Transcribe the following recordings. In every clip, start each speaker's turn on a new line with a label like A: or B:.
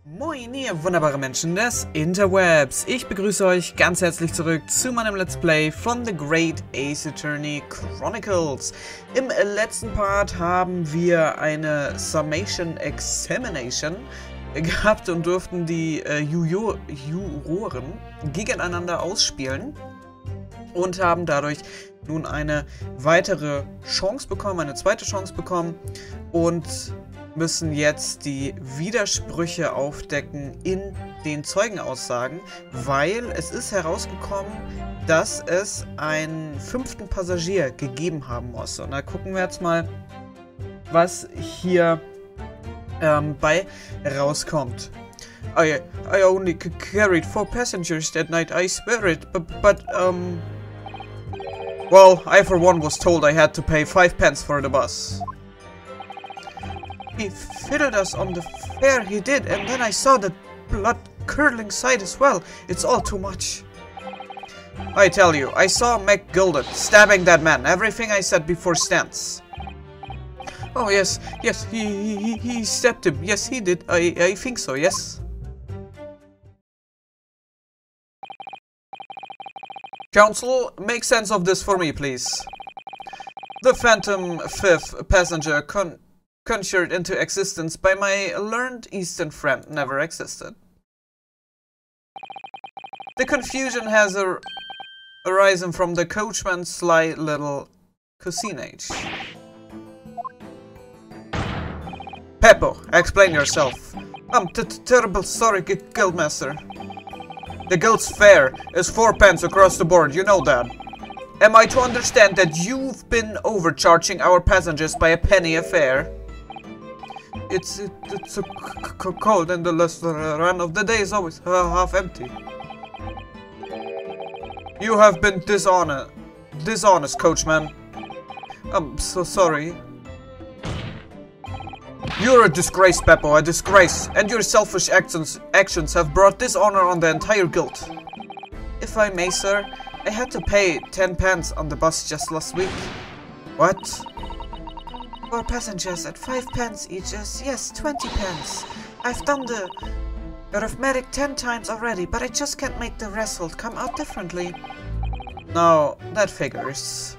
A: Moin ihr wunderbare Menschen des Interwebs. Ich begrüße euch ganz herzlich zurück zu meinem Let's Play von The Great Ace Attorney Chronicles. Im letzten Part haben wir eine Summation Examination gehabt und durften die Juroren gegeneinander ausspielen und haben dadurch nun eine weitere Chance bekommen, eine zweite Chance bekommen und müssen jetzt die Widersprüche aufdecken in den Zeugenaussagen, weil es ist herausgekommen, dass es einen 5. Passagier gegeben haben muss. Und da gucken wir jetzt mal, was hier bei rauskommt. I only carried 4 passengers that night, I swear it, but well, I for one was told I had to pay 5 pence for the bus. He fiddled us on the fare, he did, and then I saw the blood-curdling sight as well. It's all too much. I tell you, I saw McGilded stabbing that man. Everything I said before stands. Oh yes, he stabbed him. Yes, he did. I think so, yes. Counsel, make sense of this for me, please. The phantom 5th passenger conjured into existence by my learned Eastern friend never existed. The confusion has arisen from the coachman's sly little cousinage. Peppo, explain yourself. I'm terrible sorry, Guildmaster. The guild's fare is 4 pence across the board, you know that. Am I to understand that you've been overcharging our passengers by a penny a fare? It's so cold and the restaurant of the day is always half empty. You have been dishonest, coachman. I'm so sorry. You're a disgrace, Peppo, a disgrace, and your selfish actions have brought dishonor on the entire guild. If I may, sir, I had to pay 10 pence on the bus just last week. What? 4 passengers at 5 pence each is, yes, 20 pence. I've done the arithmetic 10 times already, but I just can't make the result come out differently. No, that figures.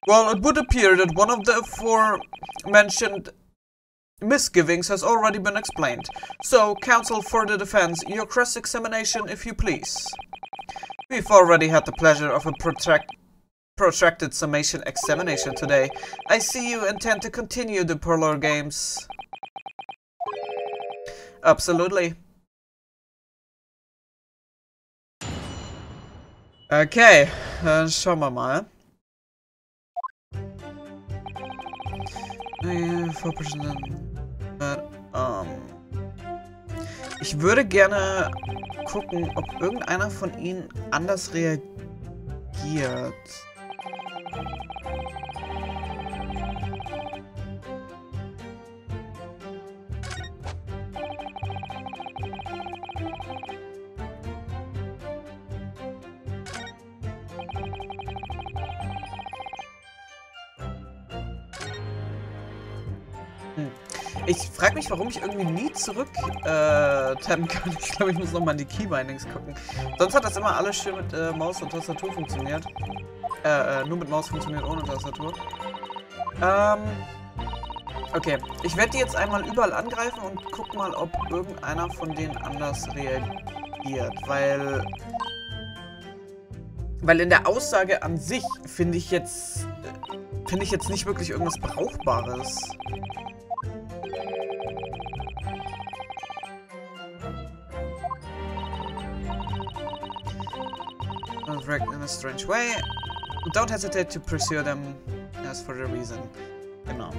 A: Well, it would appear that one of the aforementioned misgivings has already been explained. So, counsel for the defense, your cross-examination, if you please. We've already had the pleasure of a protracted summation examination today. I see you intend to continue the parlor games. Absolutely. Okay, dann schauen wir mal. Ich würde gerne gucken, ob irgendeiner von ihnen anders reagiert. Ich frage mich, warum ich irgendwie nie zurück tappen kann. Ich glaube, ich muss nochmal in die Keybindings gucken. Sonst hat das immer alles schön mit Maus und Tastatur funktioniert. Nur mit Maus funktioniert ohne Tastatur. Okay. Ich werde die jetzt einmal überall angreifen und guck mal, ob irgendeiner von denen anders reagiert. Weil in der Aussage an sich finde ich jetzt nicht wirklich irgendwas Brauchbares. In a strange way. Don't hesitate to pursue them as for the reason. Genau.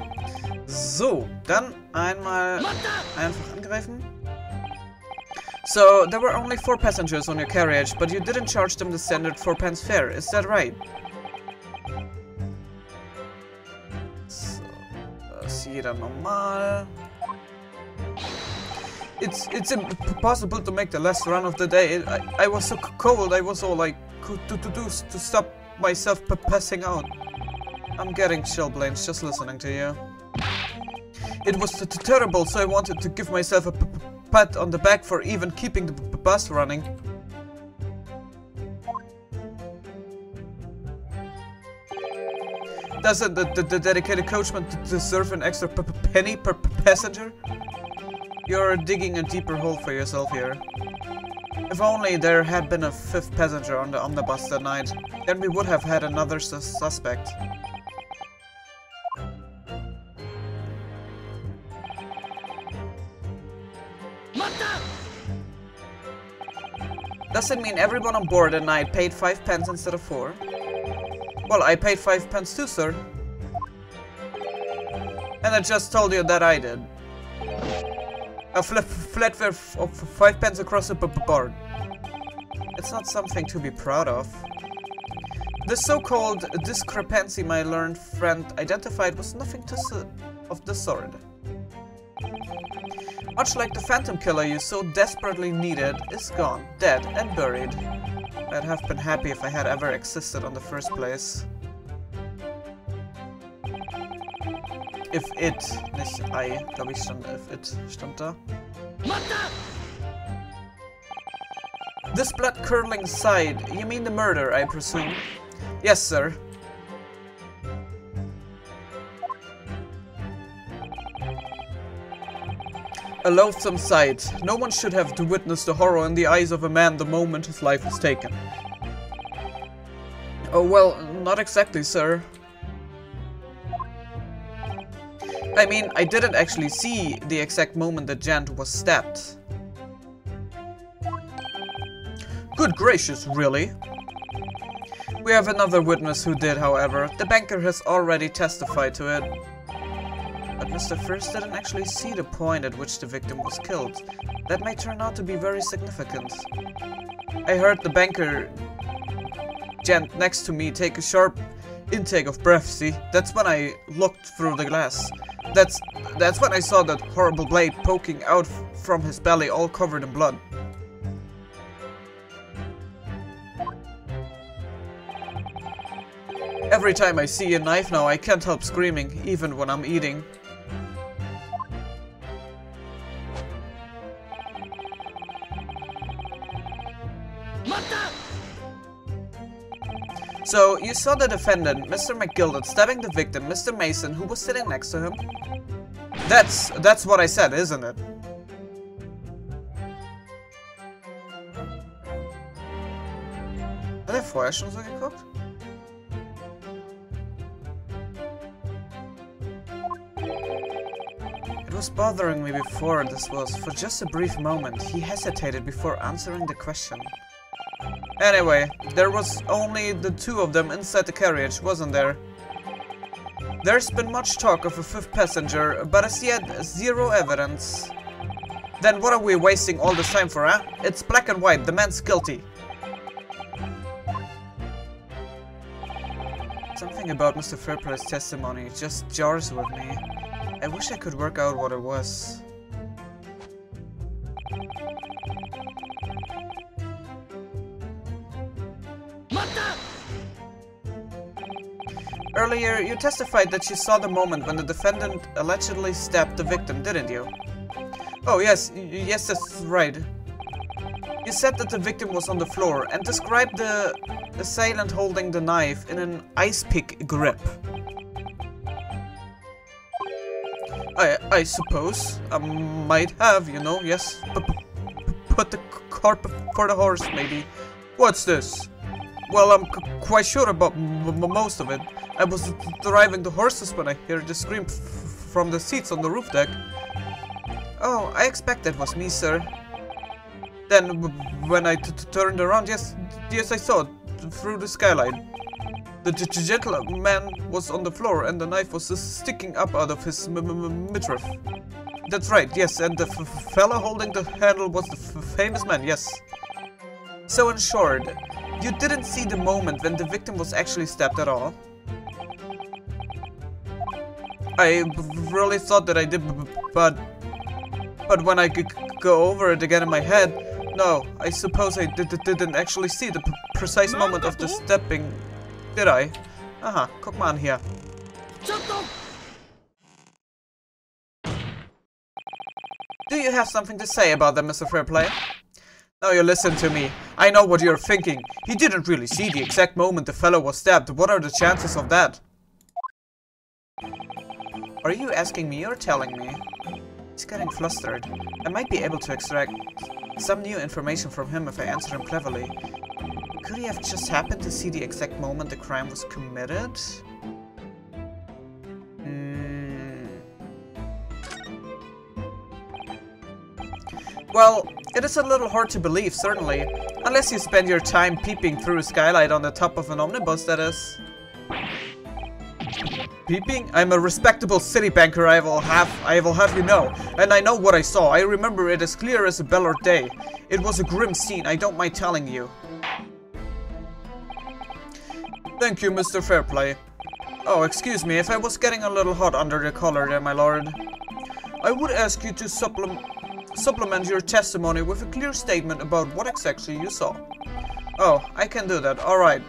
A: So, dann einmal einfach angreifen. So, there were only 4 passengers on your carriage, but you didn't charge them the standard 4 pence fare, is that right? So, das ist jeder normal. It's impossible to make the last run of the day. I was so cold, I was all I could do to stop myself passing out. I'm getting chilblains just listening to you. It was terrible, so I wanted to give myself a pat on the back for even keeping the bus running. Doesn't the dedicated coachman deserve an extra penny per passenger? You're digging a deeper hole for yourself here. If only there had been a fifth passenger on the omnibus that night, then we would have had another suspect. Does it mean everyone on board that night paid 5 pence instead of 4? Well, I paid 5 pence too, sir. And I just told you that I did. A flat fare of 5 pence across the board. It's not something to be proud of. The so-called discrepancy my learned friend identified was nothing of the sort. Much like the phantom killer you so desperately needed is gone, dead and buried. I'd have been happy if I had ever existed in the first place. If it, nicht I, glaube ich stand, if it stand da. This blood-curdling sight, you mean the murder, I presume? Yes, sir. A loathsome sight. No one should have to witness the horror in the eyes of a man the moment his life is taken. Oh, well, not exactly, sir. I mean, I didn't actually see the exact moment that Jan was stabbed. Good gracious, really? We have another witness who did, however. The banker has already testified to it. But Mr. First didn't actually see the point at which the victim was killed. That may turn out to be very significant. I heard the banker gent next to me take a sharp intake of breath, see? That's when I looked through the glass. That's when I saw that horrible blade poking out from his belly, all covered in blood. Every time I see a knife now, I can't help screaming, even when I'm eating. So, you saw the defendant, Mr. McGilded, stabbing the victim, Mr. Mason, who was sitting next to him? That's what I said, isn't it? Hat er vorher schon so geguckt? It was bothering me before this was. For just a brief moment, he hesitated before answering the question. Anyway, there was only the two of them inside the carriage, wasn't there? There's been much talk of a fifth passenger, but as yet, zero evidence. Then what are we wasting all this time for, huh? It's black and white, the man's guilty. Something about Mr. Fairprice's testimony just jars with me. I wish I could work out what it was. Earlier, you testified that you saw the moment when the defendant allegedly stabbed the victim, didn't you? Oh, yes, that's right. You said that the victim was on the floor and described the assailant holding the knife in an ice pick grip. I suppose I might have, you know, yes. Put the cart before the horse, maybe. What's this? Well, I'm quite sure about most of it. I was driving the horses when I heard the scream from the seats on the roof deck. Oh, I expect that was me, sir. Then, when I turned around, yes, I saw it through the skylight. The gentleman was on the floor and the knife was sticking up out of his midriff. That's right, yes, and the fella holding the handle was the famous man, yes. So in short, you didn't see the moment when the victim was actually stabbed at all? I really thought that I did, but when I go over it again in my head, no, I suppose I didn't actually see the precise moment of the stabbing, did I? Aha, guck mal an hier. Do you have something to say about that, Mr. Fairplay? Now you listen to me. I know what you're thinking. He didn't really see the exact moment the fellow was stabbed. What are the chances of that? Are you asking me or telling me? He's getting flustered. I might be able to extract some new information from him if I answer him cleverly. Could he have just happened to see the exact moment the crime was committed? Well, it is a little hard to believe, certainly. Unless you spend your time peeping through a skylight on the top of an omnibus, that is. Peeping? I'm a respectable city banker, I will have you know. And I know what I saw. I remember it as clear as a Ballard day. It was a grim scene, I don't mind telling you. Thank you, Mr. Fairplay. Oh, excuse me, if I was getting a little hot under the collar there, my lord. I would ask you to supplement your testimony with a clear statement about what exactly you saw. Oh, I can do that, alright.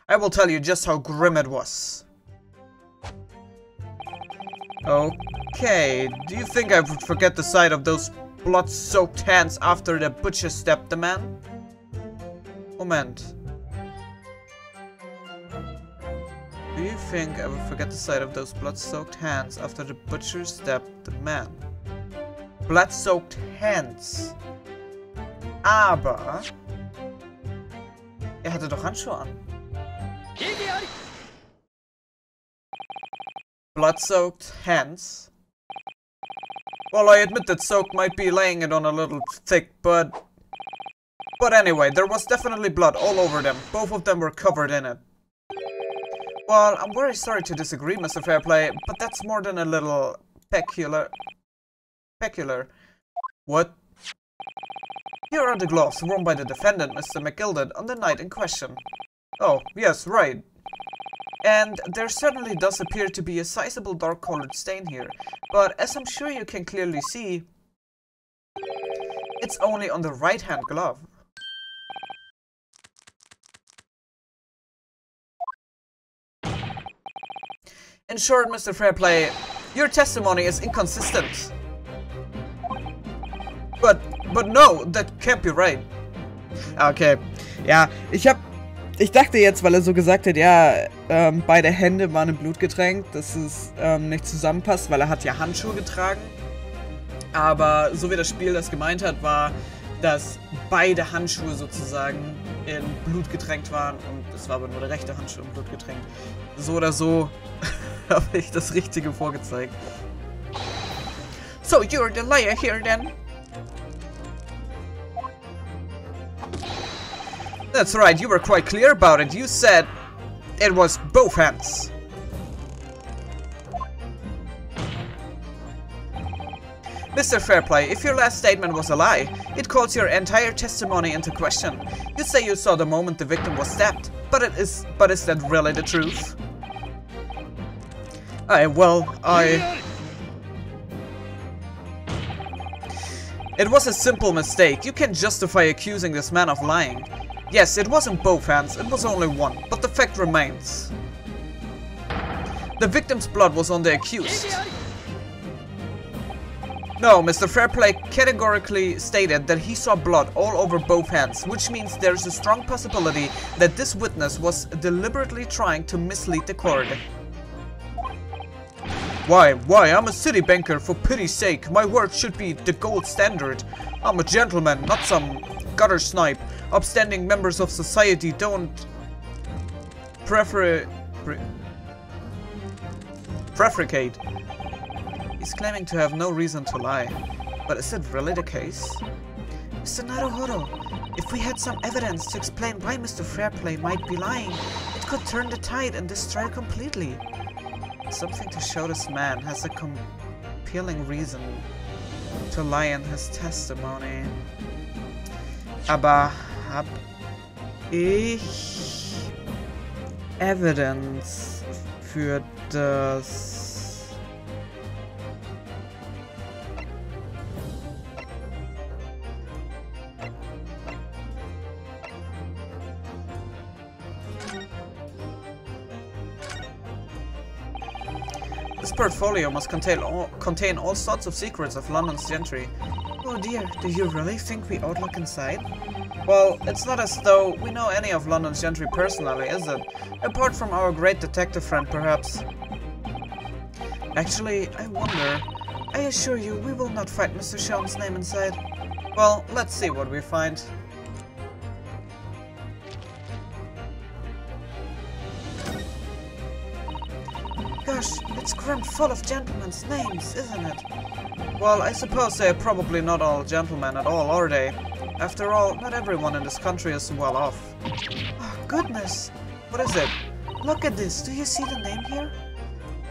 A: I will tell you just how grim it was. Okay, do you think I would forget the sight of those blood-soaked hands after the butcher stabbed the man? Moment. Do you think I would forget the sight of those blood-soaked hands after the butcher stabbed the man? Blood-soaked hands. Aber er hatte doch Handschuhe an. Blood-soaked hands. Well, I admit that soaked might be laying it on a little thick, but anyway, there was definitely blood all over them. Both of them were covered in it. Well, I'm very sorry to disagree, Mr. Fairplay, but that's more than a little peculiar. What? Here are the gloves worn by the defendant, Mr. McGilded, on the night in question. Oh, yes, right. And there certainly does appear to be a sizable dark-colored stain here, but as I'm sure you can clearly see, it's only on the right-hand glove. In short, Mr. Fairplay, your testimony is inconsistent. But no, that can't be right.
B: Okay, ja, ich dachte jetzt, weil er so gesagt hat, ja, beide Hände waren im Blut getränkt, dass es nicht zusammenpasst, weil er hat ja Handschuhe getragen. Aber so wie das Spiel das gemeint hat, war, dass beide Handschuhe sozusagen in Blut getränkt waren und es war aber nur der rechte Handschuh in Blut getränkt. So oder so habe ich das Richtige vorgezeigt.
A: So you're the liar here then? That's right, you were quite clear about it. You said it was both hands. Mr. Fairplay, if your last statement was a lie, it calls your entire testimony into question. You say you saw the moment the victim was stabbed, but is that really the truth? It was a simple mistake. You can justify accusing this man of lying. Yes, it wasn't both hands, it was only one, but the fact remains. The victim's blood was on the accused. No, Mr. Fairplay categorically stated that he saw blood all over both hands, which means there's a strong possibility that this witness was deliberately trying to mislead the court. Why? I'm a city banker, for pity's sake. My word should be the gold standard. I'm a gentleman, not some gutter snipe. Upstanding members of society don't prefericate. He's claiming to have no reason to lie. But is it really the case? Mr. Naruhodo, if we had some evidence to explain why Mr. Fairplay might be lying, it could turn the tide and destroy completely. Something to show this man has a compelling reason to lie in his testimony. Aber hab ich Evidence für das? This portfolio must contain all sorts of secrets of London's gentry. Oh dear, do you really think we ought look inside? Well, it's not as though we know any of London's gentry personally, is it? Apart from our great detective friend, perhaps. Actually, I wonder. I assure you, we will not find Mr. Shelton's name inside. Well, let's see what we find. Gosh, it's crammed full of gentlemen's names, isn't it? Well, I suppose they're probably not all gentlemen at all, are they? After all, not everyone in this country is well off. Oh, goodness! What is it? Look at this, do you see the name here?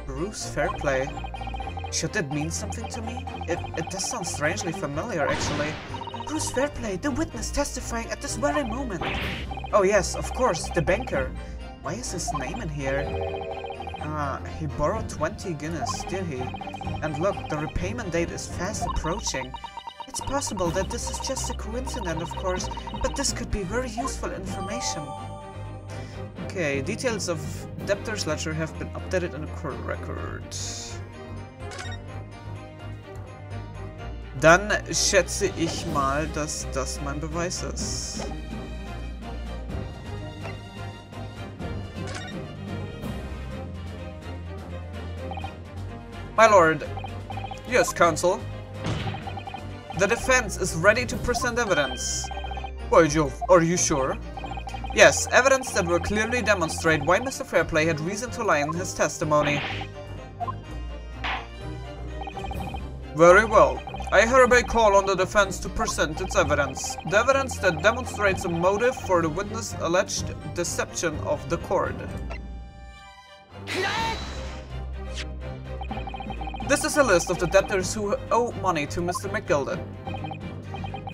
A: Bruce Fairplay. Should that mean something to me? It does sound strangely familiar, actually. Bruce Fairplay, the witness testifying at this very moment. Oh yes, of course, the banker. Why is his name in here? He borrowed 20 guineas, did he? And look, the repayment date is fast approaching. It's possible that this is just a coincidence, of course, but this could be very useful information. Okay, details of debtor's ledger have been updated in the court record. Dann schätze ich mal, dass das mein Beweis ist. My lord. Yes, counsel. The defense is ready to present evidence. By Jove, are you sure? Yes, evidence that will clearly demonstrate why Mr. Fairplay had reason to lie in his testimony. Very well. I hereby call on the defense to present its evidence. The evidence that demonstrates a motive for the witness' alleged deception of the court. This is a list of the debtors who owe money to Mr. McGilden.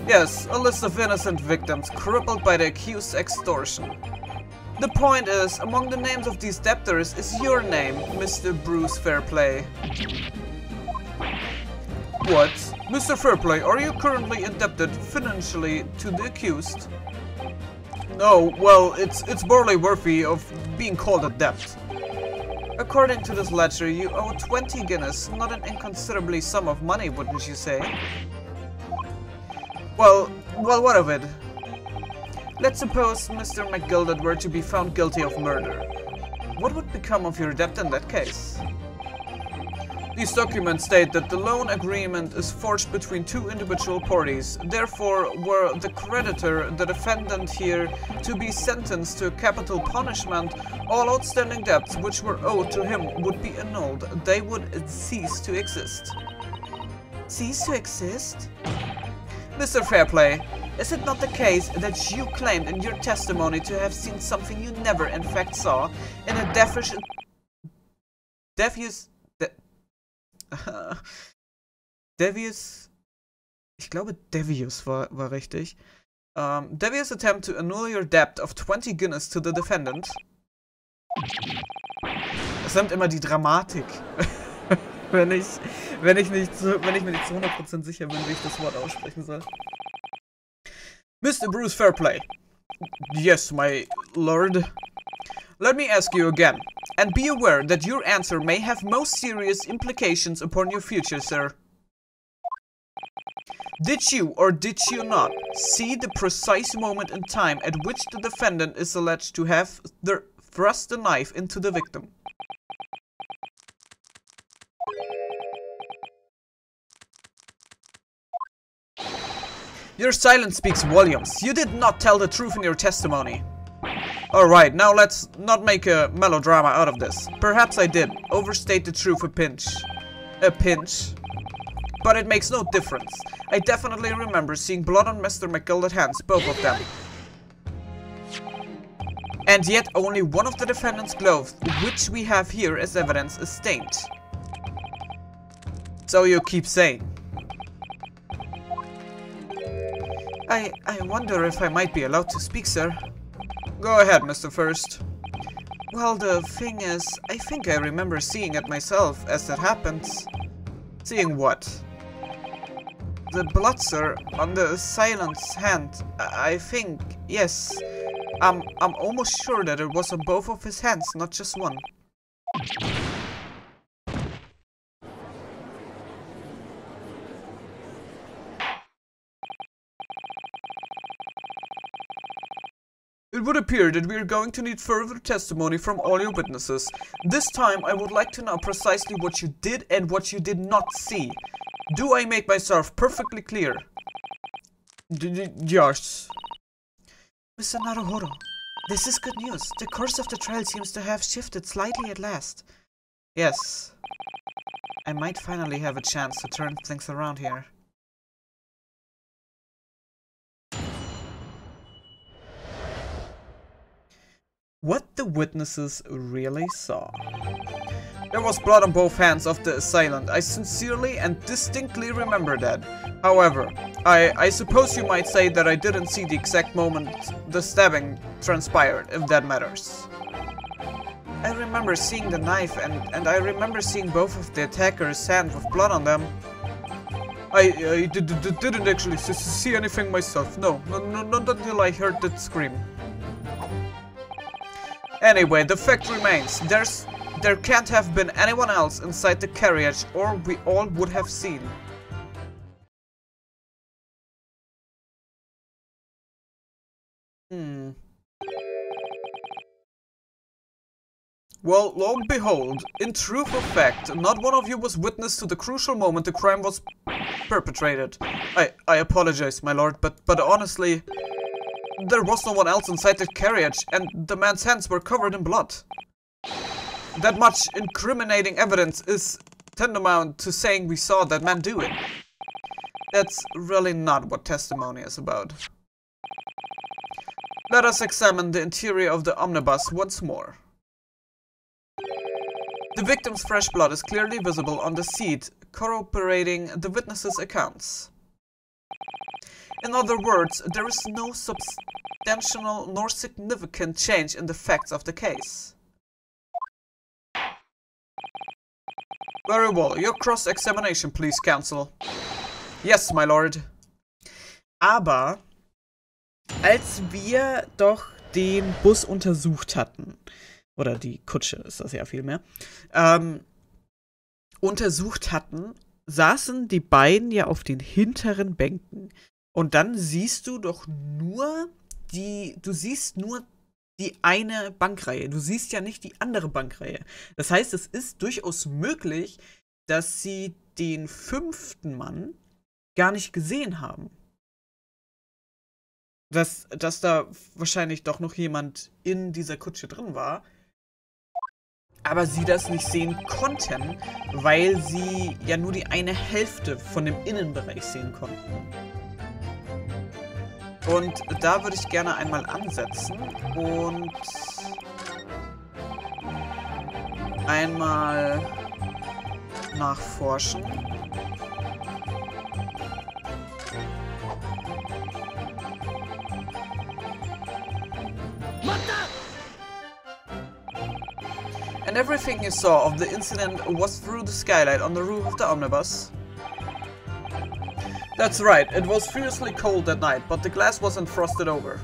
A: Yes, a list of innocent victims crippled by the accused's extortion. The point is, among the names of these debtors is your name, Mr. Bruce Fairplay. What? Mr. Fairplay, are you currently indebted financially to the accused? No, well, it's barely worthy of being called a debt. According to this ledger, you owe 20 guineas, not an inconsiderably sum of money, wouldn't you say? Well, what of it? Let's suppose Mr. McGilden were to be found guilty of murder. What would become of your debt in that case? These documents state that the loan agreement is forged between two individual parties. Therefore, were the creditor, the defendant here, to be sentenced to a capital punishment, all outstanding debts which were owed to him would be annulled. They would cease to exist. Cease to exist? Mr. Fairplay, is it not the case that you claimed in your testimony to have seen something you never in fact saw in a devious ich glaube devious war richtig. Devious attempt to annul your debt of 20 guineas to the defendant. Es nimmt immer die Dramatik, wenn ich mir nicht zu 100% sicher bin, wie ich das Wort aussprechen soll. Mr. Bruce Fairplay. Yes, my lord. Let me ask you again, and be aware that your answer may have most serious implications upon your future, sir. Did you or did you not see the precise moment in time at which the defendant is alleged to have thrust the knife into the victim? Your silence speaks volumes. You did not tell the truth in your testimony. Alright, now let's not make a melodrama out of this. Perhaps I did overstate the truth a pinch. But it makes no difference. I definitely remember seeing blood on Mr. McGilden's hands, both of them. And yet only one of the defendant's gloves, which we have here as evidence, is stained. So you keep saying. I wonder if I might be allowed to speak, sir. Go ahead, Mr. First. Well, the thing is, I think I remember seeing it myself as that happens. Seeing what? The blood, sir, on the assailant's hand. I think, yes. I'm almost sure that it was on both of his hands, not just one. It would appear that we are going to need further testimony from all your witnesses. This time, I would like to know precisely what you did and what you did not see. Do I make myself perfectly clear? Yes. Mr. Naruhodo, this is good news. The course of the trial seems to have shifted slightly at last. Yes. I might finally have a chance to turn things around here. What the witnesses really saw. There was blood on both hands of the assailant. I sincerely and distinctly remember that. However, I suppose you might say that I didn't see the exact moment the stabbing transpired, if that matters. I remember seeing the knife and I remember seeing both of the attackers' hands with blood on them. I didn't actually see anything myself. No, not until I heard that scream. Anyway, the fact remains, there can't have been anyone else inside the carriage, or we all would have seen. Well, lo and behold, in truth of fact, not one of you was witness to the crucial moment the crime was perpetrated. I apologize, my lord, but honestly, there was no one else inside the carriage, and the man's hands were covered in blood. That much incriminating evidence is tantamount to saying we saw that man do it. That's really not what testimony is about. Let us examine the interior of the omnibus once more. The victim's fresh blood is clearly visible on the seat, corroborating the witnesses' accounts. In other words, there is no substantial nor significant change in the facts of the case. Very well, your cross-examination, please, counsel. Yes, my lord.
B: Aber, als wir doch den Bus untersucht hatten, oder die Kutsche ist das ja viel mehr, untersucht hatten, saßen die beiden ja auf den hinteren Bänken. Und dann siehst du doch nur die eine Bankreihe. Du siehst ja nicht die andere Bankreihe. Das heißt, es ist durchaus möglich, dass sie den 5. Mann gar nicht gesehen haben. Dass da wahrscheinlich doch noch jemand in dieser Kutsche drin war. Aber sie das nicht sehen konnten, weil sie ja nur die eine Hälfte von dem Innenbereich sehen konnten. Und da würde ich gerne einmal ansetzen und einmal nachforschen.
A: And everything you saw of the incident was through the skylight on the roof of the omnibus? That's right, it was fiercely cold that night, but the glass wasn't frosted over.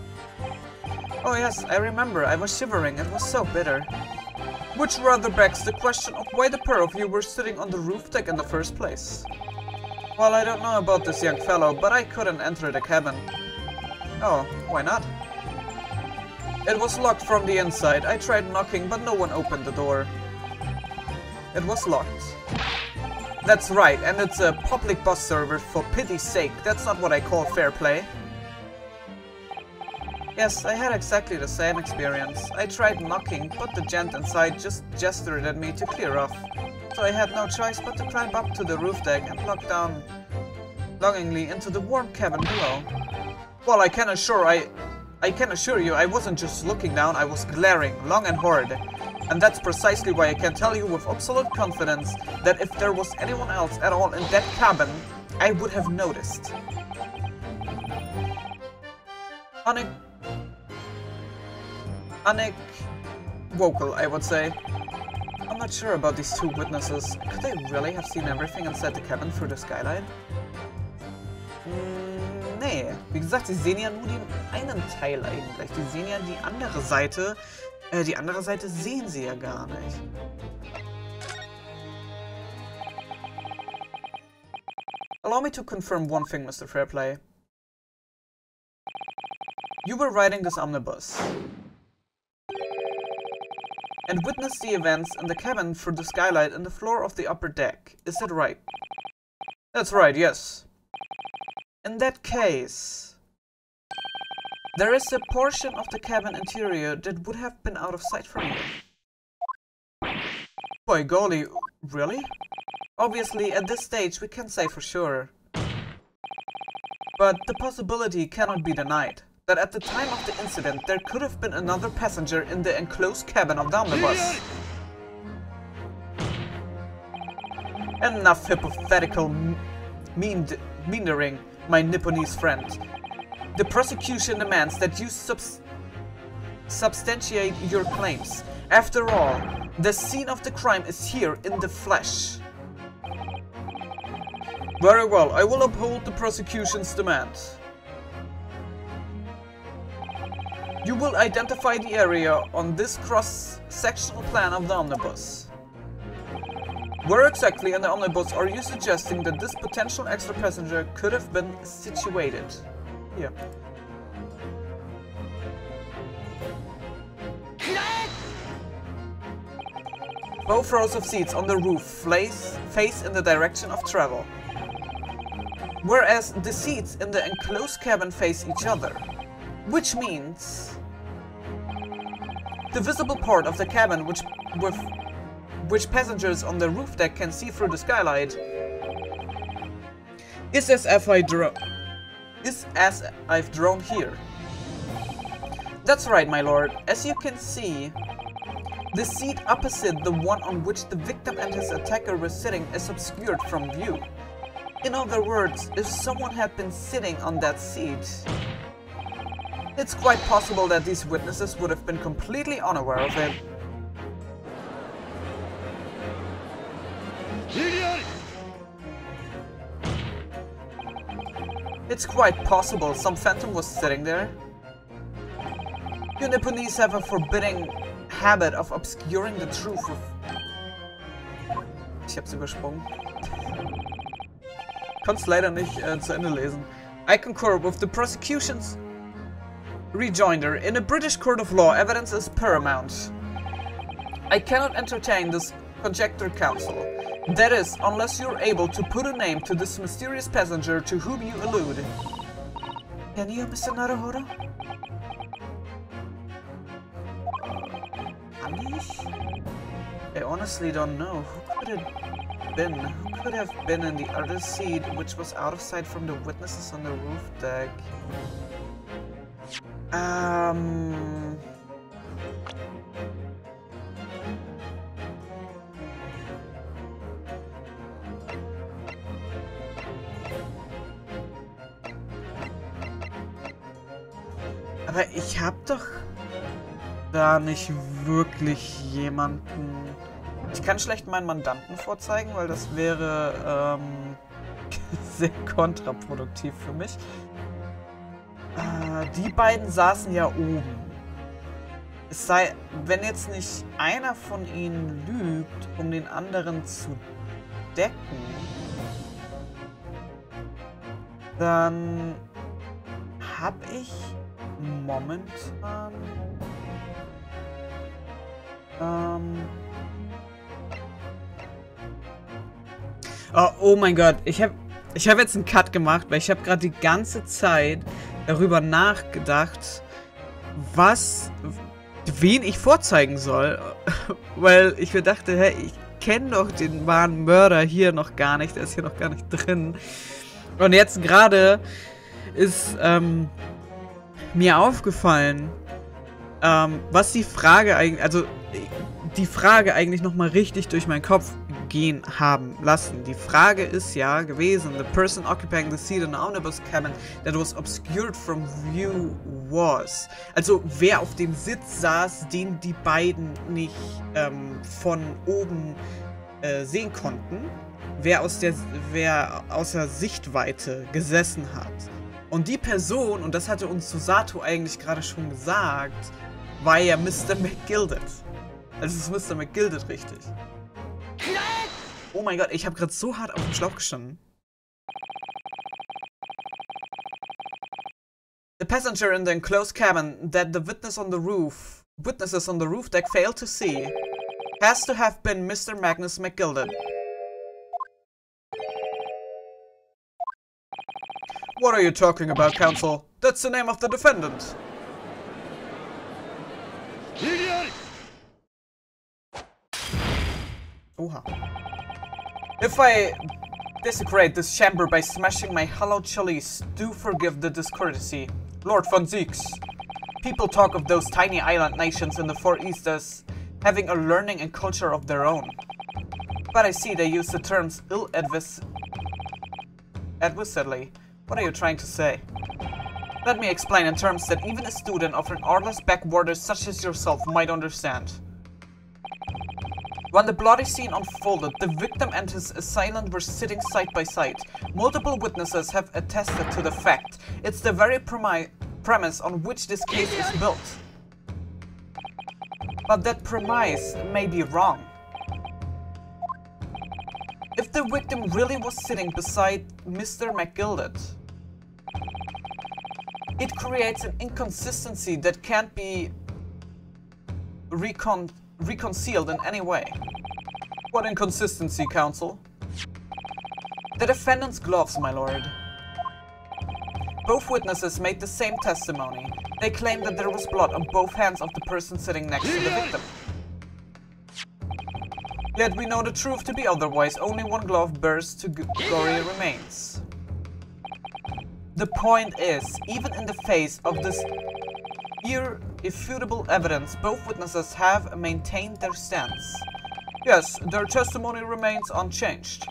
A: Oh yes, I remember, I was shivering, it was so bitter. Which rather begs the question of why the pair of you were sitting on the roof deck in the first place. Well, I don't know about this young fellow, but I couldn't enter the cabin. Oh, why not? It was locked from the inside. I tried knocking, but no one opened the door. It was locked. That's right, and it's a public bus server, for pity's sake. That's not what I call fair play. Yes, I had exactly the same experience. I tried knocking, but the gent inside just gestured at me to clear off. So I had no choice but to climb up to the roof deck and look down longingly into the warm cabin below. Well, I can assure you I wasn't just looking down, I was glaring, long and hard. And that's precisely why I can tell you with absolute confidence that if there was anyone else at all in that cabin, I would have noticed. Unequivocal, I would say. I'm not sure about these two witnesses. Could they really have seen everything inside the cabin through the skylight? Nee, wie gesagt, sie sehen ja nur den einen Teil eigentlich. Die sehen ja die andere Seite. Die andere Seite sehen sie ja gar nicht. Allow me to confirm one thing, Mr. Fairplay. You were riding this omnibus and witnessed the events in the cabin through the skylight in the floor of the upper deck. Is that right? That's right, yes. In that case, there is a portion of the cabin interior that would have been out of sight from you. By golly, really? Obviously, at this stage, we can't say for sure. But the possibility cannot be denied that at the time of the incident, there could have been another passenger in the enclosed cabin of the omnibus. Enough hypothetical meandering, my Nipponese friend. The prosecution demands that you substantiate your claims. After all, the scene of the crime is here in the flesh. Very well, I will uphold the prosecution's demand. You will identify the area on this cross-sectional plan of the omnibus. Where exactly in the omnibus are you suggesting that this potential extra passenger could have been situated? Here. Both rows of seats on the roof face in the direction of travel, whereas the seats in the enclosed cabin face each other, which means the visible part of the cabin which passengers on the roof deck can see through the skylight is as I've drawn here. That's right, my lord. As you can see, the seat opposite the one on which the victim and his attacker were sitting is obscured from view. In other words, if someone had been sitting on that seat, it's quite possible that these witnesses would have been completely unaware of it. It's quite possible some phantom was sitting there. You Nipponese have a forbidding habit of obscuring the truth with... Ich hab's übersprungen. Kann's leider nicht zu Ende lesen. I concur with the prosecution's rejoinder. In a British court of law, evidence is paramount. I cannot entertain this conjecture, counsel. That is, unless you're able to put a name to this mysterious passenger to whom you allude. Can you, Mr. Naruhodo? I honestly don't know. Who could it have been? Who could have been in the other seat, which was out of sight from the witnesses on the roof deck? Aber ich hab doch da nicht wirklich jemanden... Ich kann schlecht meinen Mandanten vorzeigen, weil das wäre sehr kontraproduktiv für mich. Die beiden saßen ja oben. Es sei, wenn jetzt nicht einer von ihnen lügt, um den anderen zu decken, dann habe ich momentan oh mein Gott, ich hab jetzt einen Cut gemacht, weil ich habe gerade die ganze Zeit darüber nachgedacht, wen ich vorzeigen soll, weil ich mir dachte, hey, ich kenne doch den wahren Mörder hier noch gar nicht, der ist hier noch gar nicht drin. Und jetzt gerade ist mir aufgefallen, was die Frage eigentlich, also die Frage eigentlich nochmal richtig durch meinen Kopf gehen haben lassen. Die Frage ist ja gewesen, the person occupying the seat in the omnibus cabin that was obscured from view was. Also wer auf dem Sitz saß, den die beiden nicht von oben sehen konnten, wer außer Sichtweite gesessen hat. Und die Person, und das hatte uns Susato eigentlich gerade schon gesagt, war ja Mr. McGilded. Also es ist Mr. McGilded, richtig. Oh mein Gott, ich habe gerade so hart auf dem Schlauch gestanden. The passenger in the enclosed cabin that the witnesses on the roof deck failed to see has to have been Mr. Magnus McGilded. What are you talking about, counsel? That's the name of the defendant. Oha. If I desecrate this chamber by smashing my hallowed chalice, do forgive the discourtesy. Lord von Zieks. People talk of those tiny island nations in the Far East as having a learning and culture of their own. But I see they use the terms advisedly. What are you trying to say? Let me explain in terms that even a student of an artless backwater such as yourself might understand. When the bloody scene unfolded, the victim and his assailant were sitting side by side. Multiple witnesses have attested to the fact. It's the very premise on which this case is built. But that premise may be wrong. If the victim really was sitting beside Mr. McGilded, it creates an inconsistency that can't be reconciled in any way. What inconsistency, counsel? The defendant's gloves, my lord. Both witnesses made the same testimony. They claimed that there was blood on both hands of the person sitting next to the victim. Yet we know the truth to be otherwise. Only one glove bears to gory remains. The point is, even in the face of this irrefutable evidence, both witnesses have maintained their stance. Yes, their testimony remains unchanged.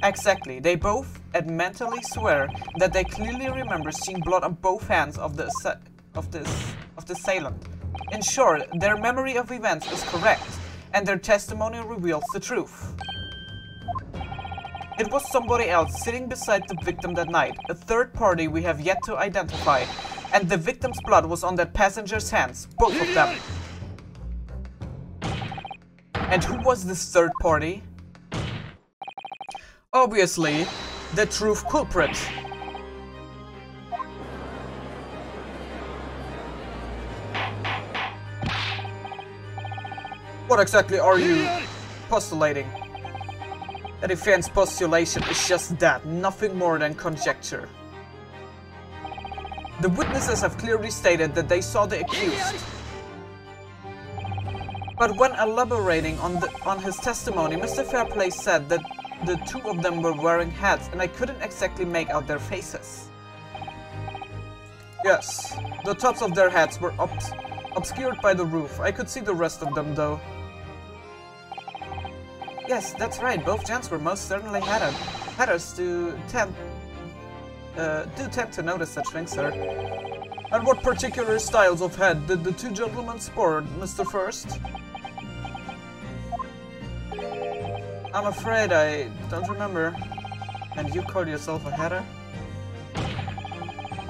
A: Exactly, they both adamantly swear that they clearly remember seeing blood on both hands of the assailant. In short, their memory of events is correct, and their testimony reveals the truth. It was somebody else sitting beside the victim that night, a third party we have yet to identify, and the victim's blood was on that passenger's hands, both of them. And who was this third party? Obviously, the truth culprit. What exactly are you postulating? A defense postulation is just that, nothing more than conjecture. The witnesses have clearly stated that they saw the accused. But when elaborating on his testimony, Mr. Fairplay said that the two of them were wearing hats and I couldn't exactly make out their faces. Yes, the tops of their hats were obscured by the roof. I could see the rest of them though. Yes, that's right, both gents were most certainly hatted. Hatters do tend to notice such things, sir. And what particular styles of hat did the two gentlemen sport, Mr. First? I'm afraid I don't remember. And you call yourself a hatter?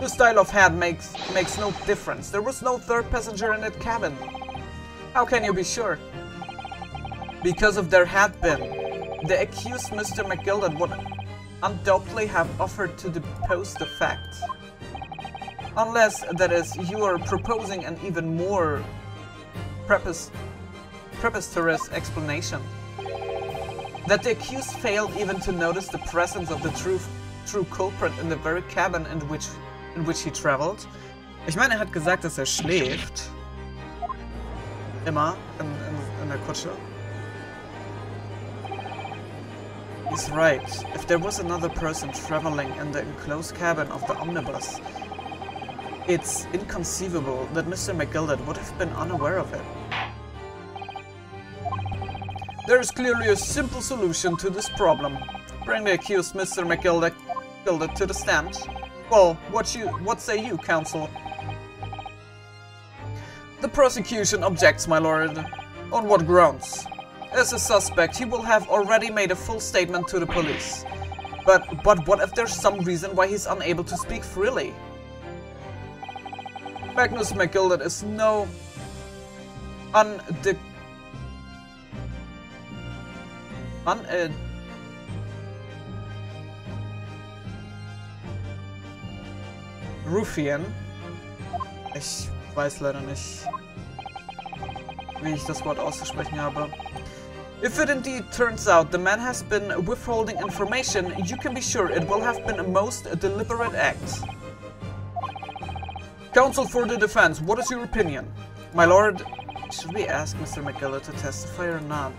A: The style of hat makes no difference. There was no third passenger in that cabin. How can you be sure? Because if there had been, the accused Mr. McGilded would undoubtedly have offered to depose the fact. Unless, that is, you are proposing an even more preposterous explanation. That the accused failed even to notice the presence of the true culprit in the very cabin in which he traveled. Ich meine, hat gesagt, dass schläft. Immer in der Kutsche. He's right. If there was another person traveling in the enclosed cabin of the omnibus, it's inconceivable that Mr. McGilded would have been unaware of it. There is clearly a simple solution to this problem. Bring the accused Mr. McGilded to the stand. Well, what say you, counsel? The prosecution objects, my lord. On what grounds? As a suspect, he will have already made a full statement to the police. But what if there's some reason why he's unable to speak freely? Magnus McGilded is no Ruffian. Ich weiß leider nicht, wie ich das Wort auszusprechen habe. If it indeed turns out the man has been withholding information, you can be sure it will have been a most deliberate act. Counsel for the defense, what is your opinion? My lord, should we ask Mr. McGillet to testify or not?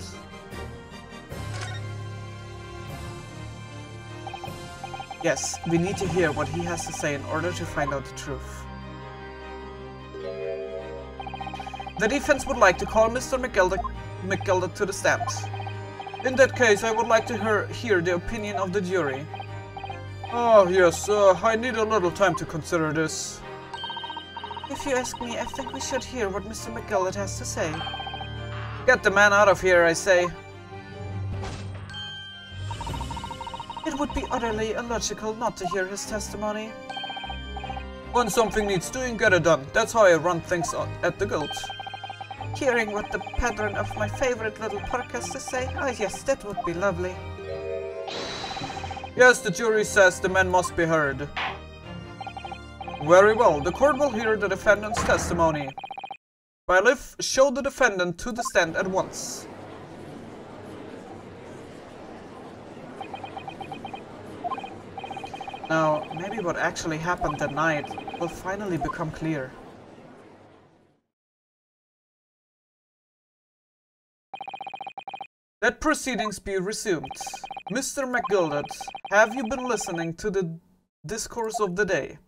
A: Yes, we need to hear what he has to say in order to find out the truth. The defense would like to call Mr. McGillet to the stand. In that case, I would like to hear the opinion of the jury. Oh, yes, I need a little time to consider this. If you ask me, I think we should hear what Mr. McGillet has to say. Get the man out of here, I say. It would be utterly illogical not to hear his testimony. When something needs doing, get it done. That's how I run things at the guild. Hearing what the patron of my favorite little park has to say? Oh yes, that would be lovely. Yes, the jury says the man must be heard. Very well, the court will hear the defendant's testimony. Bailiff, show the defendant to the stand at once. Now, maybe what actually happened that night will finally become clear. Let proceedings be resumed. Mr. McGillet, have you been listening to the discourse of the day?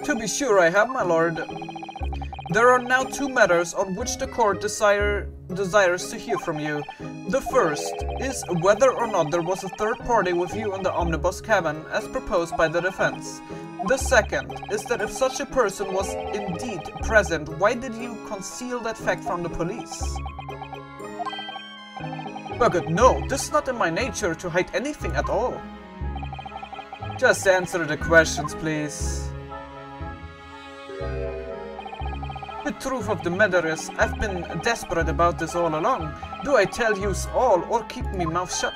A: To be sure I have, my lord. There are now two matters on which the court desires to hear from you. The first is whether or not there was a third party with you in the omnibus cabin, as proposed by the defense. The second is that if such a person was indeed present, why did you conceal that fact from the police? Bucket, no, this is not in my nature to hide anything at all. Just answer the questions, please. The truth of the matter is, I've been desperate about this all along. Do I tell yous all, or keep me mouth shut?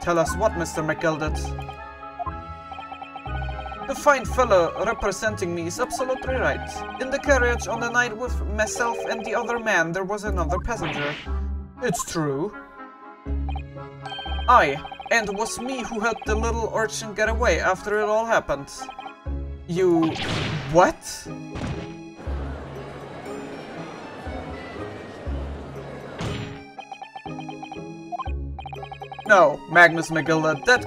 A: Tell us what, Mr. McGildet? The fine fellow representing me is absolutely right. In the carriage on the night with myself and the other man, there was another passenger. It's true. Aye, and it was me who helped the little urchin get away after it all happened. You... what? No, Magnus McGildet, that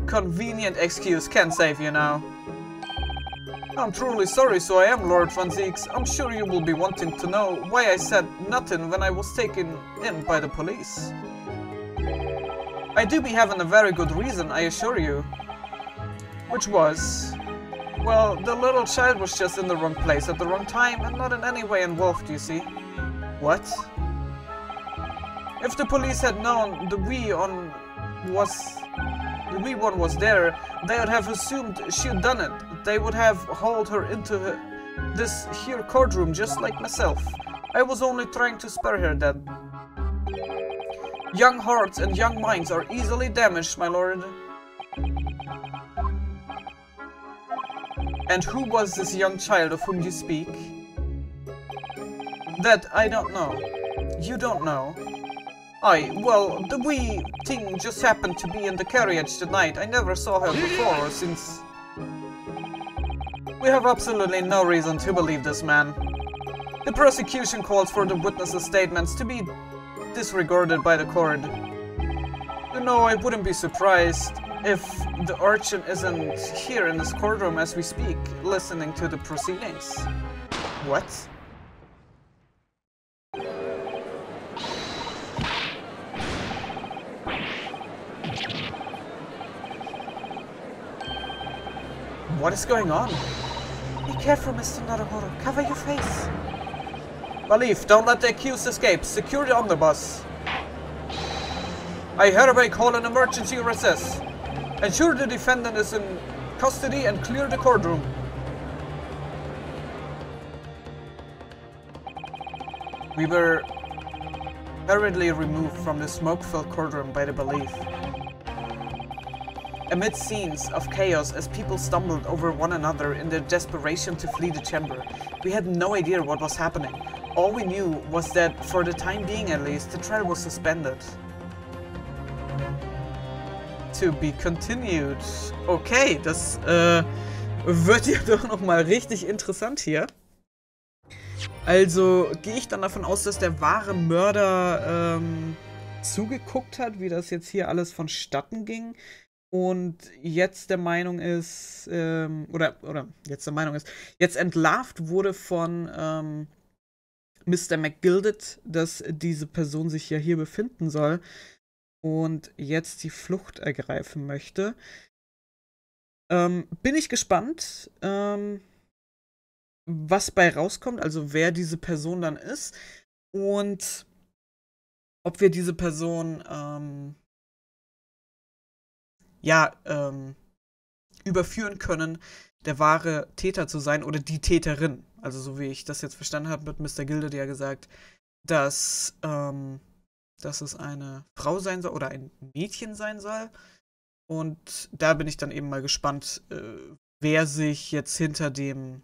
A: convenient excuse can't save you now. I'm truly sorry, so I am, Lord Van Zieks. I'm sure you will be wanting to know why I said nothing when I was taken in by the police. I do be having a very good reason, I assure you. Which was... well, the little child was just in the wrong place at the wrong time and not in any way involved, you see. What? If the police had known the wee one was there, they would have assumed she'd done it. They would have hauled her into this here courtroom just like myself. I was only trying to spare her that. Young hearts and young minds are easily damaged, my lord. And who was this young child of whom you speak? That I don't know. You don't know? Aye, well, the wee thing just happened to be in the carriage tonight. I never saw her before, since... We have absolutely no reason to believe this man. The prosecution calls for the witnesses' statements to be disregarded by the court. You know, I wouldn't be surprised if the urchin isn't here in this courtroom as we speak, listening to the proceedings. What? What is going on? Be careful, Mr. Naruhodo. Cover your face. Bailiff, don't let the accused escape. Secure the omnibus. I hereby call an emergency recess. Ensure the defendant is in custody and clear the courtroom. We were hurriedly removed from the smoke-filled courtroom by the bailiff. amid scenes of chaos as people stumbled over one another in their desperation to flee the chamber. We had no idea what was happening. All we knew was that, for the time being at least, the trial was suspended. To be continued. Okay, das wird ja doch nochmal richtig interessant hier. Also gehe ich dann davon aus, dass der wahre Mörder zugeguckt hat, wie das jetzt hier alles vonstatten ging. Und jetzt der Meinung ist, jetzt entlarvt wurde von Mr. McGilded, dass diese Person sich ja hier befinden soll und jetzt die Flucht ergreifen möchte. Bin ich gespannt, was bei rauskommt, also wer diese Person dann ist und ob wir diese Person überführen können, der wahre Täter zu sein oder die Täterin. Also so wie ich das jetzt verstanden habe, wird Mr. Gilde ja gesagt, dass es eine Frau sein soll oder ein Mädchen sein soll. Und da bin ich dann eben mal gespannt, wer sich jetzt hinter den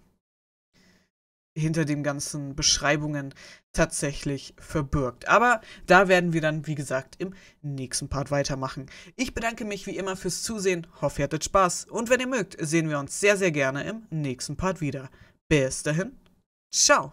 A: ganzen Beschreibungen tatsächlich verbirgt. Aber da werden wir dann, wie gesagt, im nächsten Part weitermachen. Ich bedanke mich wie immer fürs Zusehen, hoffe ihr hattet Spaß und wenn ihr mögt, sehen wir uns sehr, sehr gerne im nächsten Part wieder. Bis dahin, ciao!